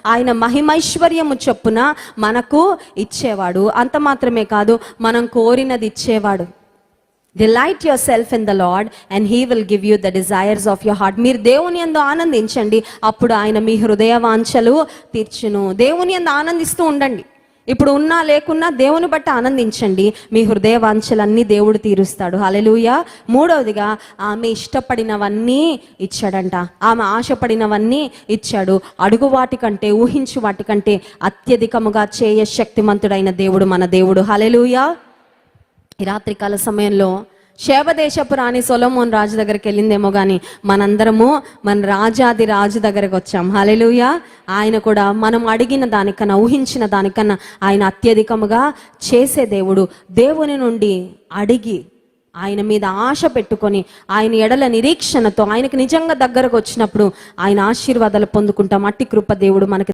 ఆయన మహిమైశ్వర్యము చొప్పున మనకు ఇచ్చేవాడు. అంత మాత్రమే కాదు, మనం కోరినది ఇచ్చేవాడు. Delight your self in the lord and he will give you the desires of your heart. మీరు దేవుని యందు ఆనందించండి, అప్పుడు ఆయన మీ హృదయ వాంఛలు తీర్చును. దేవుని యందు ఆనందిస్తూ ఉండండి. ఇప్పుడు ఉన్నా లేకున్నా దేవుని బట్టి ఆనందించండి, మీ హృదయ వాంఛలన్నీ దేవుడు తీరుస్తాడు. హల్లెలూయా. మూడవదిగా, ఆమె ఇష్టపడినవన్నీ ఇచ్చాడంట. ఆమె ఆశపడినవన్నీ ఇచ్చాడు. అడుగు వాటికంటే, ఊహించు వాటికంటే అత్యధికముగా చేయ శక్తిమంతుడైన దేవుడు మన దేవుడు. హల్లెలూయా. ఈ రాత్రికాల సమయంలో శేబదేశపు రాణి సొలొమోన్ రాజు దగ్గరికి వెళ్ళిందేమో కానీ మనందరము మన రాజాది రాజు దగ్గరకు వచ్చాం. హల్లెలూయా. ఆయన కూడా మనం అడిగిన దానికన్నా, ఊహించిన దానికన్నా ఆయన అత్యధికముగా చేసే దేవుడు. దేవుని నుండి అడిగి, ఆయన మీద ఆశ పెట్టుకొని, ఆయన ఎడల నిరీక్షణతో ఆయనకు నిజంగా దగ్గరకు వచ్చినప్పుడు ఆయన ఆశీర్వాదాలు పొందుకుంటాం. అట్టి కృప దేవుడు మనకి